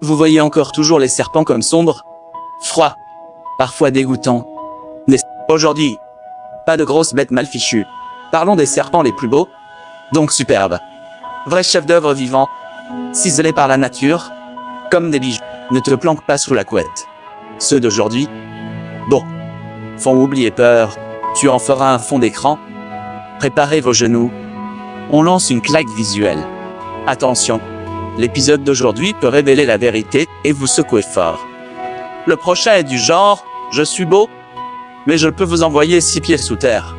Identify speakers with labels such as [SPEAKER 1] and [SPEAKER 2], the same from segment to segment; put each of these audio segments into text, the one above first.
[SPEAKER 1] Vous voyez encore toujours les serpents comme sombres, froids, parfois dégoûtants. Aujourd'hui, pas de grosses bêtes mal fichues. Parlons des serpents les plus beaux, donc superbes. Vrais chefs-d'œuvre vivants, ciselés par la nature, comme des bijoux. Ne te planque pas sous la couette. Ceux d'aujourd'hui, bon, font oublier peur. Tu en feras un fond d'écran. Préparez vos genoux. On lance une claque visuelle. Attention, l'épisode d'aujourd'hui peut révéler la vérité et vous secouer fort. Le prochain est du genre, je suis beau, mais je peux vous envoyer 6 pieds sous terre.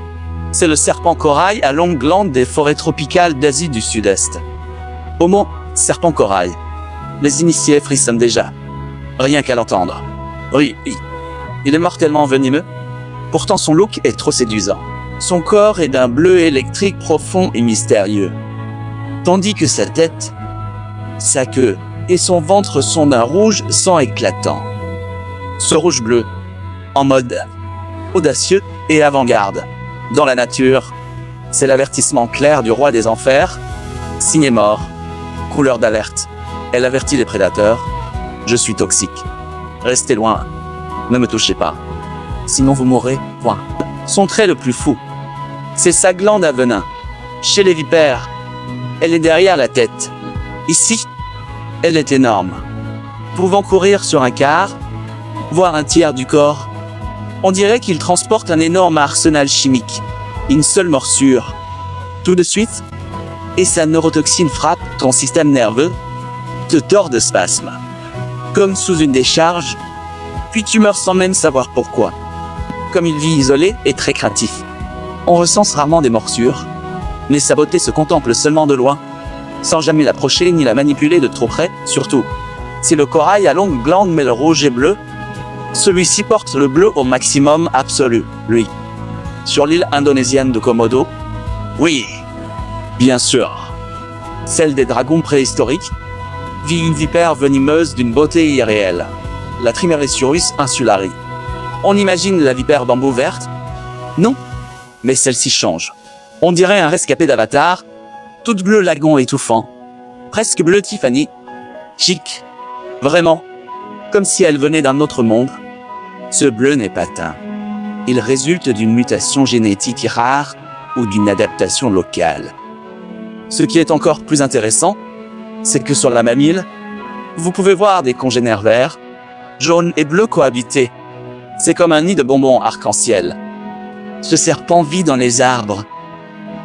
[SPEAKER 1] C'est le serpent corail à longue glande des forêts tropicales d'Asie du Sud-Est. Au mot serpent corail, les initiés frissonnent déjà. Rien qu'à l'entendre. Oui, il est mortellement venimeux. Pourtant son look est trop séduisant. Son corps est d'un bleu électrique profond et mystérieux. Tandis que sa tête, sa queue et son ventre sont d'un rouge sang éclatant. Ce rouge bleu, en mode audacieux et avant-garde. Dans la nature, c'est l'avertissement clair du roi des enfers. Signé mort, couleur d'alerte. Elle avertit les prédateurs. Je suis toxique. Restez loin. Ne me touchez pas. Sinon vous mourrez. Point. Son trait le plus fou, c'est sa glande à venin. Chez les vipères, elle est derrière la tête. Ici, elle est énorme. Pouvant courir sur un quart, voire un tiers du corps, on dirait qu'il transporte un énorme arsenal chimique. Une seule morsure. Tout de suite, et sa neurotoxine frappe ton système nerveux, te tord de spasmes. Comme sous une décharge, puis tu meurs sans même savoir pourquoi. Comme il vit isolé et très craintif. On recense rarement des morsures, mais sa beauté se contemple seulement de loin, sans jamais l'approcher ni la manipuler de trop près, surtout. Si le corail à longue glande met le rouge et bleu, celui-ci porte le bleu au maximum absolu, lui. Sur l'île indonésienne de Komodo, oui, bien sûr, celle des dragons préhistoriques, vit une vipère venimeuse d'une beauté irréelle, la Trimeresurus insulari. On imagine la vipère bambou verte? Non, mais celle-ci change. On dirait un rescapé d'Avatar, toute bleu lagon étouffant, presque bleu Tiffany, chic, vraiment, comme si elle venait d'un autre monde. Ce bleu n'est pas teint. Il résulte d'une mutation génétique rare ou d'une adaptation locale. Ce qui est encore plus intéressant, c'est que sur la mamille, vous pouvez voir des congénères verts, jaunes et bleus cohabiter. C'est comme un nid de bonbons arc-en-ciel. Ce serpent vit dans les arbres,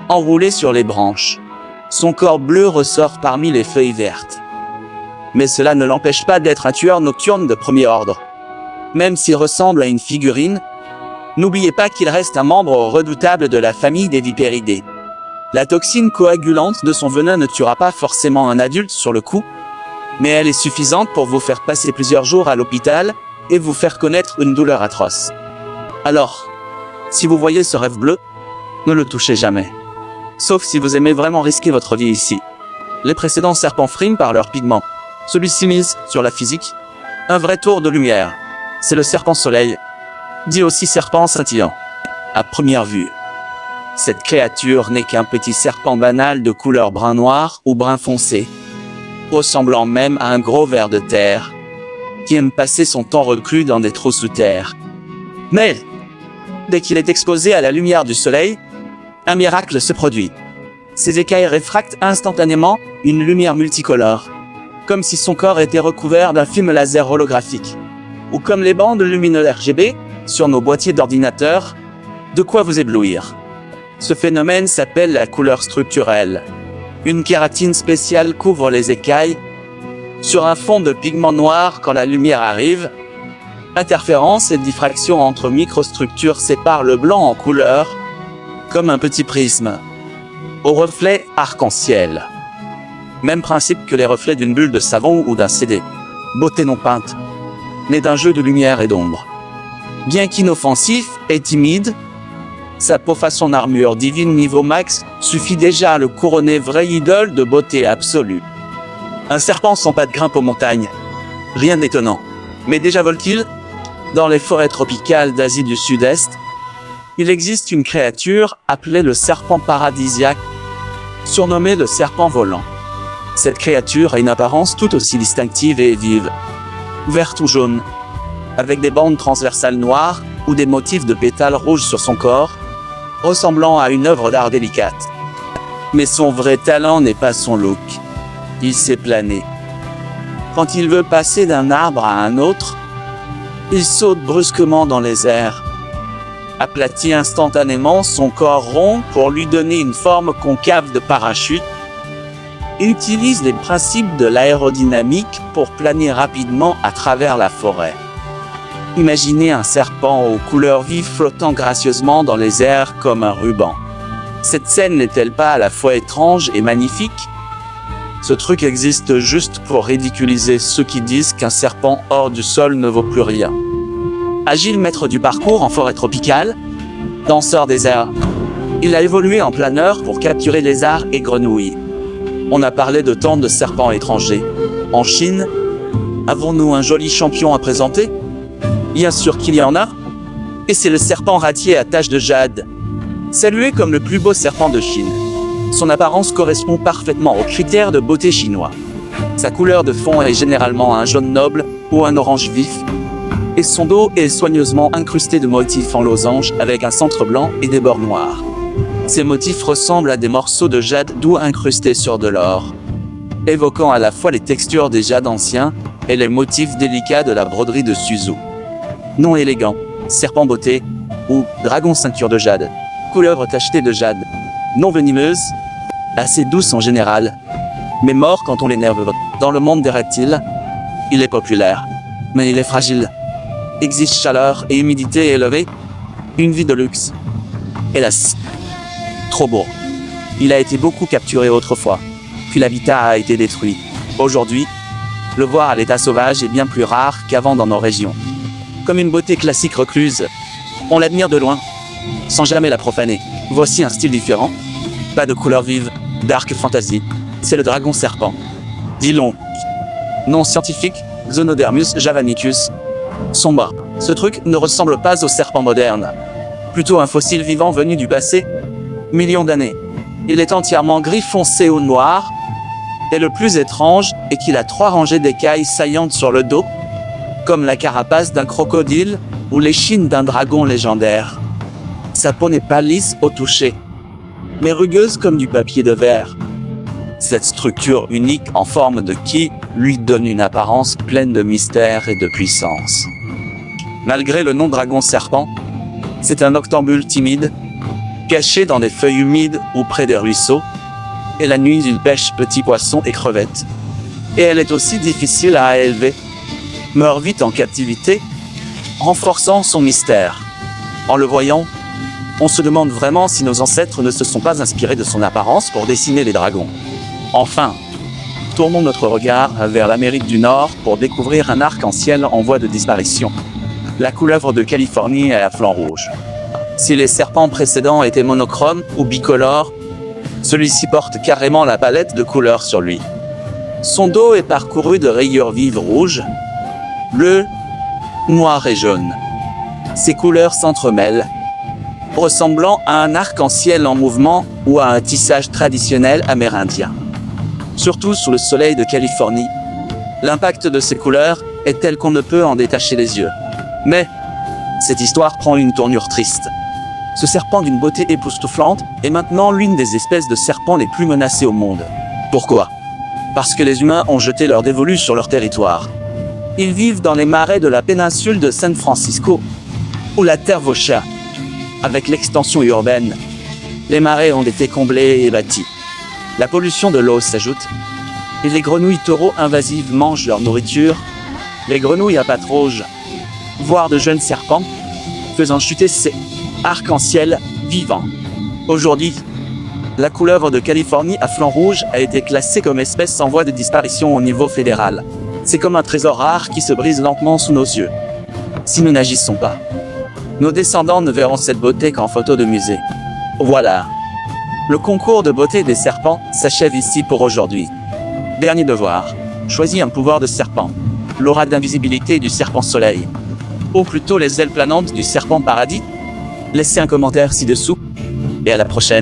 [SPEAKER 1] enroulé sur les branches. Son corps bleu ressort parmi les feuilles vertes. Mais cela ne l'empêche pas d'être un tueur nocturne de premier ordre. Même s'il ressemble à une figurine, n'oubliez pas qu'il reste un membre redoutable de la famille des vipéridés. La toxine coagulante de son venin ne tuera pas forcément un adulte sur le coup, mais elle est suffisante pour vous faire passer plusieurs jours à l'hôpital et vous faire connaître une douleur atroce. Alors, si vous voyez ce rêve bleu, ne le touchez jamais. Sauf si vous aimez vraiment risquer votre vie ici. Les précédents serpents friment par leurs pigments. Celui-ci mise sur la physique. Un vrai tour de lumière. C'est le serpent soleil, dit aussi serpent scintillant. À première vue, cette créature n'est qu'un petit serpent banal de couleur brun noir ou brun foncé, ressemblant même à un gros ver de terre, qui aime passer son temps reclus dans des trous sous terre. Mais, dès qu'il est exposé à la lumière du soleil, un miracle se produit. Ses écailles réfractent instantanément une lumière multicolore, comme si son corps était recouvert d'un film laser holographique, ou comme les bandes lumineuses RGB sur nos boîtiers d'ordinateur, de quoi vous éblouir. Ce phénomène s'appelle la couleur structurelle. Une kératine spéciale couvre les écailles, sur un fond de pigment noir quand la lumière arrive. Interférence et diffraction entre microstructures séparent le blanc en couleurs, comme un petit prisme, au reflet arc-en-ciel. Même principe que les reflets d'une bulle de savon ou d'un CD. Beauté non peinte, née d'un jeu de lumière et d'ombre. Bien qu'inoffensif et timide, sa peau façon armure divine niveau max suffit déjà à le couronner vraie idole de beauté absolue. Un serpent sans pas de grimpe aux montagnes. Rien d'étonnant. Mais déjà vole-t-il? Dans les forêts tropicales d'Asie du Sud-Est, il existe une créature appelée le serpent paradisiaque, surnommé le serpent volant. Cette créature a une apparence tout aussi distinctive et vive. Verte ou jaune, avec des bandes transversales noires ou des motifs de pétales rouges sur son corps, ressemblant à une œuvre d'art délicate. Mais son vrai talent n'est pas son look. Il sait planer. Quand il veut passer d'un arbre à un autre, il saute brusquement dans les airs, aplatit instantanément son corps rond pour lui donner une forme concave de parachute, et utilise les principes de l'aérodynamique pour planer rapidement à travers la forêt. Imaginez un serpent aux couleurs vives flottant gracieusement dans les airs comme un ruban. Cette scène n'est-elle pas à la fois étrange et magnifique? Ce truc existe juste pour ridiculiser ceux qui disent qu'un serpent hors du sol ne vaut plus rien. Agile maître du parcours en forêt tropicale, danseur des airs, il a évolué en planeur pour capturer lézards et grenouilles. On a parlé de tant de serpents étrangers. En Chine, avons-nous un joli champion à présenter? Bien sûr qu'il y en a. Et c'est le serpent ratier à taches de jade, salué comme le plus beau serpent de Chine. Son apparence correspond parfaitement aux critères de beauté chinois. Sa couleur de fond est généralement un jaune noble ou un orange vif, et son dos est soigneusement incrusté de motifs en losange avec un centre blanc et des bords noirs. Ces motifs ressemblent à des morceaux de jade doux incrustés sur de l'or, évoquant à la fois les textures des jades anciens et les motifs délicats de la broderie de Suzhou. Nom élégant, serpent beauté ou dragon ceinture de jade, couleuvre tachetée de jade. Non venimeuse, assez douce en général, mais mort quand on l'énerve. Dans le monde des reptiles, il est populaire, mais il est fragile. Exige chaleur et humidité élevée, une vie de luxe. Hélas, trop beau. Il a été beaucoup capturé autrefois, puis l'habitat a été détruit. Aujourd'hui, le voir à l'état sauvage est bien plus rare qu'avant dans nos régions. Comme une beauté classique recluse, on l'admire de loin, sans jamais la profaner. Voici un style différent, pas de couleurs vives, dark fantasy, c'est le dragon serpent. Dis-le. Nom scientifique, Zonodermus javanicus. Sombre. Ce truc ne ressemble pas au serpent moderne, plutôt un fossile vivant venu du passé, millions d'années. Il est entièrement gris foncé ou noir, et le plus étrange est qu'il a 3 rangées d'écailles saillantes sur le dos, comme la carapace d'un crocodile ou l'échine d'un dragon légendaire. Sa peau n'est pas lisse au toucher, mais rugueuse comme du papier de verre. Cette structure unique en forme de quille lui donne une apparence pleine de mystère et de puissance. Malgré le nom dragon serpent, c'est un octambule timide, caché dans des feuilles humides ou près des ruisseaux, et la nuit il pêche petits poissons et crevettes. Et elle est aussi difficile à élever, meurt vite en captivité, renforçant son mystère. En le voyant, on se demande vraiment si nos ancêtres ne se sont pas inspirés de son apparence pour dessiner les dragons. Enfin, tournons notre regard vers l'Amérique du Nord pour découvrir un arc-en-ciel en voie de disparition. La couleuvre de Californie à flanc rouge. Si les serpents précédents étaient monochromes ou bicolores, celui-ci porte carrément la palette de couleurs sur lui. Son dos est parcouru de rayures vives rouges, bleues, noires et jaunes. Ces couleurs s'entremêlent, ressemblant à un arc-en-ciel en mouvement ou à un tissage traditionnel amérindien. Surtout sous le soleil de Californie, l'impact de ces couleurs est tel qu'on ne peut en détacher les yeux. Mais cette histoire prend une tournure triste. Ce serpent d'une beauté époustouflante est maintenant l'une des espèces de serpents les plus menacées au monde. Pourquoi? Parce que les humains ont jeté leur dévolu sur leur territoire. Ils vivent dans les marais de la péninsule de San Francisco, où la terre vaut cher. Avec l'extension urbaine, les marais ont été comblés et bâtis. La pollution de l'eau s'ajoute, et les grenouilles taureaux invasives mangent leur nourriture, les grenouilles à pattes rouges, voire de jeunes serpents, faisant chuter ces arc-en-ciel vivants. Aujourd'hui, la couleuvre de Californie à flanc rouge a été classée comme espèce en voie de disparition au niveau fédéral. C'est comme un trésor rare qui se brise lentement sous nos yeux. Si nous n'agissons pas, nos descendants ne verront cette beauté qu'en photo de musée. Voilà. Le concours de beauté des serpents s'achève ici pour aujourd'hui. Dernier devoir. Choisis un pouvoir de serpent. L'aura d'invisibilité du serpent soleil. Ou plutôt les ailes planantes du serpent paradis. Laissez un commentaire ci-dessous. Et à la prochaine.